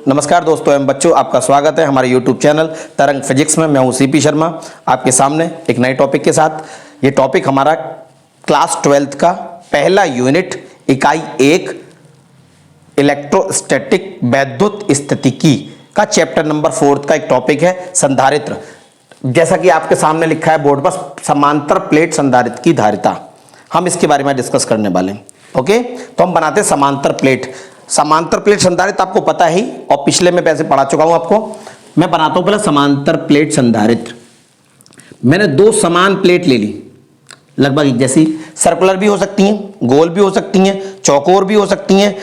नमस्कार दोस्तों एवं बच्चों, आपका स्वागत है हमारे YouTube चैनल तरंग फिजिक्स में। मैं हूं सीपी शर्मा आपके सामने एक नए टॉपिक के साथ। ये टॉपिक हमारा क्लास 12th का पहला यूनिट इकाई 1 इलेक्ट्रोस्टैटिक वैद्युत स्थितिकी का चैप्टर नंबर 4 का एक टॉपिक है संधारित्र। जैसा कि आपके सामने लिखा है बोर्ड पर, समांतर प्लेट संधारित्र की धारिता, हम इसके बारे में डिस्कस करने वाले हैं। ओके, तो हम बनाते हैं समांतर प्लेट। समांतर प्लेट संधारित्र आपको पता ही, और पिछले में वैसे पढ़ा चुका हूं आपको। मैं बनाता हूं पहले समांतर प्लेट संधारित्र। मैंने दो समान प्लेट ले ली, लगभग एक जैसी, सर्कुलर भी हो सकती हैं, गोल भी हो सकती हैं, चौकोर भी हो सकती हैं।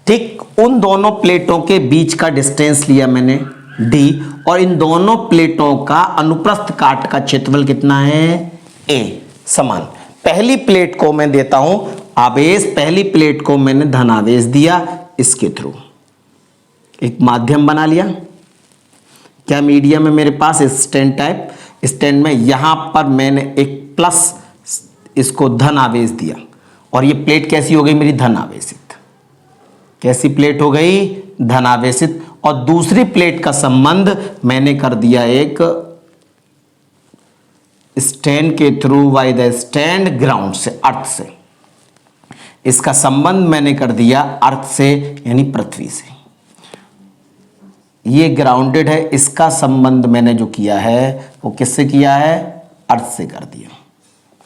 ठीक, उन दोनों प्लेटों के बीच का डिस्टेंस लिया मैंने d, और इन दोनों प्लेटों का अनुप्रस्थ काट का क्षेत्रफल कितना है a, समान। पहली प्लेट को मैं देता हूं आवेश, पहली प्लेट को मैंने धनावेश दिया, इसके थ्रू एक माध्यम बना लिया। क्या मीडियम है मेरे पास? Stand type. स्टैंड में यहां पर मैंने एक प्लस इसको धन आवेश दिया, और ये प्लेट कैसी हो गई मेरी? धनावेशित। कैसी प्लेट हो गई? धनावेशित। और दूसरी प्लेट का संबंध मैंने कर दिया एक स्टैंड के through by the stand, ground से, अर्थ से। इसका संबंध मैंने कर दिया अर्थ से, यानी पृथ्वी से। ये ग्राउंडेड है, इसका संबंध मैंने जो किया है वो किससे किया है? अर्थ से कर दिया।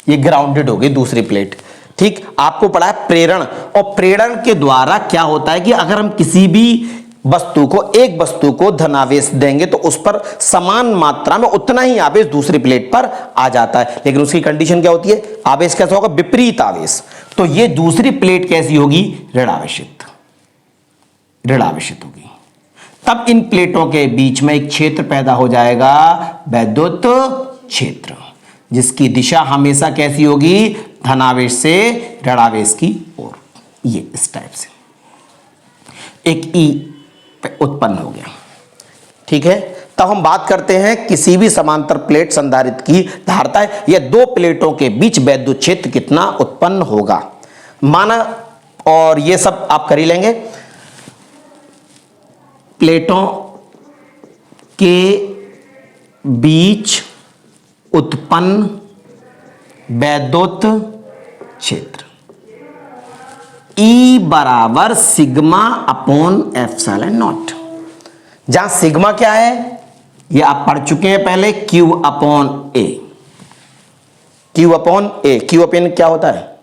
ये ग्राउंडेड हो गई दूसरी प्लेट। ठीक, आपको पढ़ा है प्रेरण, और प्रेरण के द्वारा क्या होता है कि अगर हम किसी भी वस्तु को, एक वस्तु को धनावेश देंगे तो उस पर समान मात्रा में उतना ही आवेश दूसरी प्लेट पर आ जाता है। लेकिन उसकी कंडीशन क्या होती है? आवेश कैसा होगा? विपरीत आवेश। तो ये दूसरी प्लेट कैसी होगी? ऋणावेशित। ऋणावेशित होगी। तब इन प्लेटों के बीच में एक क्षेत्र पैदा हो जाएगा, वैद्युत क्षेत्र, जिसकी दिशा हमेशा कैसी होगी? धनावेश से ऋणावेश की ओर। ये इस टाइप से एक ई उत्पन्न हो गया। ठीक है, तब हम बात करते हैं किसी भी समांतर प्लेट संधारित्र की धारिता है, या दो प्लेटों के बीच वैद्युत क्षेत्र कितना उत्पन्न होगा माना, और ये सब आप कर ही लेंगे। प्लेटों के बीच उत्पन्न वैद्युत क्षेत्र E बराबर सिग्मा अपॉन एप्सिलॉन नॉट। जहां सिग्मा क्या है ये आप पढ़ चुके हैं पहले, Q upon A। Q upon A, Q upon क्या होता है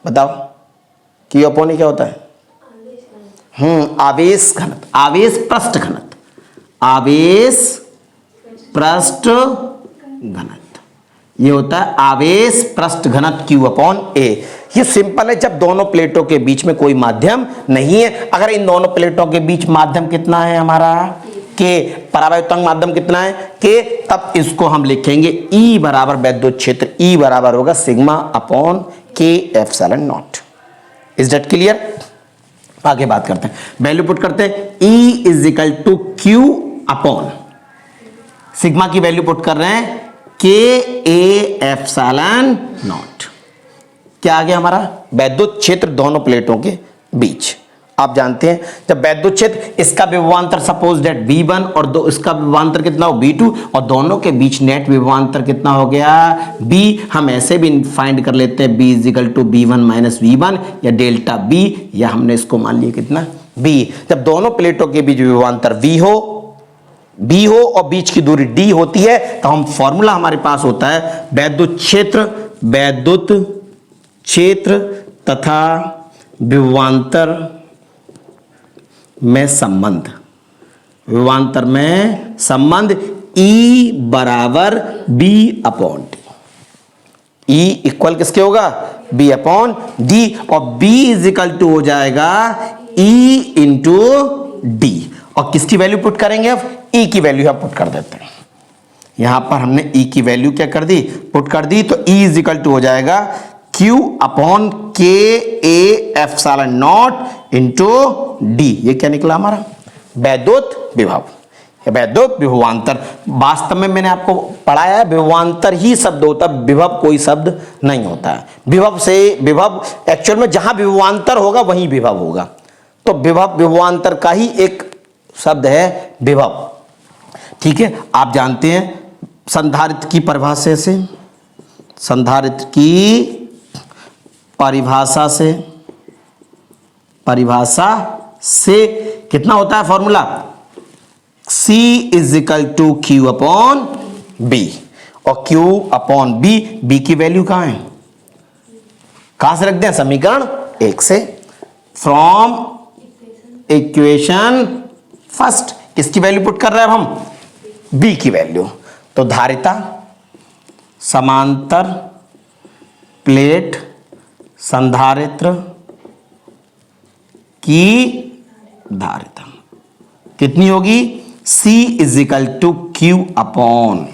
बताओ? Q अपॉन क्या होता है? आवेश घनत्व, आवेश पृष्ठ घनत्व, आवेश पृष्ठ घनत्व। ये होता है आवेश पृष्ठ घनत्व Q अपॉन A। ये सिंपल है, जब दोनों प्लेटों के बीच में कोई माध्यम नहीं है। अगर इन दोनों प्लेटों के बीच माध्यम कितना है हमारा? K, परावैद्युतांक माध्यम कितना है? K, तब इसको हम लिखेंगे E बराबर वैद्युत क्षेत्र, E बराबर होगा sigma upon K epsilon naught. Is that clear? आगे बात करते हैं, वैल्यू पुट करते हैं। E is equal to Q upon sigma की वैल्यू पुट कर रहे हैं K A एप्सिलॉन नॉट। क्या आ गया हमारा? वैद्युत क्षेत्र दोनों प्लेटों के बीच। आप जानते हैं जब वैद्युत क्षेत्र, इसका विभवांतर सपोज दैट V1 और इसका विभवांतर कितना हो? V2, और दोनों के बीच नेट विभवांतर कितना हो गया? B। हम ऐसे भी फाइंड कर लेते हैं, B is equal to B1 minus V1, या डेल्टा B, या हमने इसको मान लिया कितना? B। जब दोनों प्लेटों के बीच विभवांतर V हो और बीच की दूरी D होती है, तो हम फॉर्मूला हमारे पास होता है वैद्युत क्षेत्र तथा विभवांतर में संबंध, विभवांतर में संबंध E बराबर B upon D। E equal किसके होगा? B अपॉन D, और B इज इक्वल टू हो जाएगा E इंटू D। और किसकी वैल्यू पुट करेंगे? अब E की वैल्यू हम पुट कर देते हैं। यहां पर हमने E की वैल्यू क्या कर दी? पुट कर दी। तो E इज इक्वल टू हो जाएगा Q upon K A epsilon not into D। ये क्या निकला हमारा? वैद्युत विभव, वैद्युत विभवांतर। वास्तव में मैंने आपको पढ़ाया है विभवांतर ही शब्द होता है, विभव कोई शब्द नहीं होता है। विभव से, विभव एक्चुअल में जहां विभवांतर होगा वहीं विभव होगा। तो विभव विभवांतर का ही एक शब्द है विभव। ठीक है, आप जानते हैं संधारित्र की परिभाषा से, संधारित्र की परिभाषा से कितना होता है formula? C is equal to Q upon B, और Q अपॉन बी, बी की वैल्यू कहां है? कहां से रख दें? समीकरण 1 से, फ्रॉम इक्वेशन फर्स्ट। किसकी वैल्यू पुट कर रहे हैं अब हम? बी की वैल्यू। तो धारिता, समांतर प्लेट संधारित्र की धारिता कितनी होगी? C is equal to Q upon,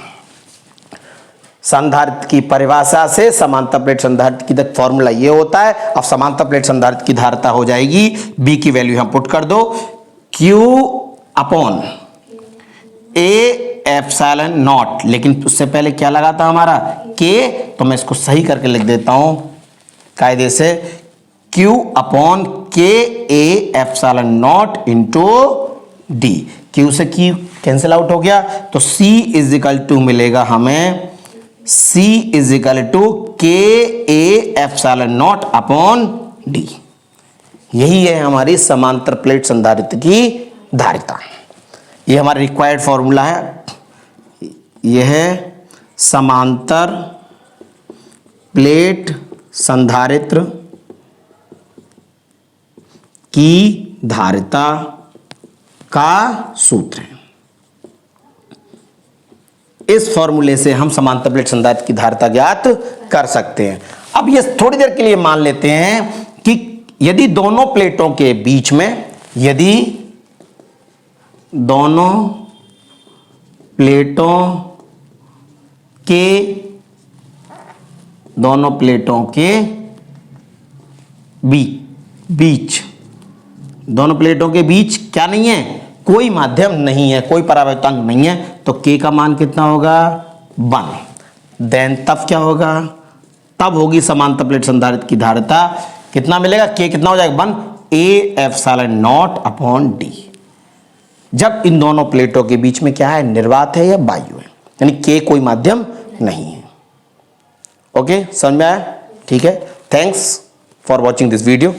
संधारित्र की परिभाषा से समांतर प्लेट संधारित्र की तक फॉर्मूला ये होता है। अब समांतर प्लेट संधारित्र की धारिता हो जाएगी, बी की वैल्यू हम पुट कर दो, Q upon A epsilon not, लेकिन उससे पहले क्या लगा था हमारा? के, तो मैं इसको सही करके लिख देता हूं कायदे से, क्यू अपॉन के A epsilon not into D. Q से क्यू कैंसिल आउट हो गया, तो C इज इक्वल टू मिलेगा हमें, C इज इक्वल टू के A epsilon not upon D. यही है हमारी समांतर प्लेट संधारित्र की धारिता। ये हमारा रिक्वायर्ड फॉर्मूला है। यह है समांतर प्लेट संधारित्र की धारिता का सूत्र है। इस फॉर्मूले से हम समांतर प्लेट संधारित्र की धारिता ज्ञात कर सकते हैं। अब ये थोड़ी देर के लिए मान लेते हैं कि यदि दोनों प्लेटों के बीच में, यदि दोनों प्लेटों के बीच दोनों प्लेटों के बीच क्या नहीं है? कोई माध्यम नहीं है, कोई परावर्तक नहीं है, तो K का मान कितना होगा? 1। देन तब क्या होगा? तब होगी समांतर प्लेट संधारित्र की धारिता कितना मिलेगा? K कितना हो जाएगा? 1 A epsilon not upon D. जब इन दोनों प्लेटों के बीच में क्या है? निर्वात है या वायु है, यानी K कोई माध्यम नहीं है। ओके, समझ में आया? ठीक है, thanks for watching this video.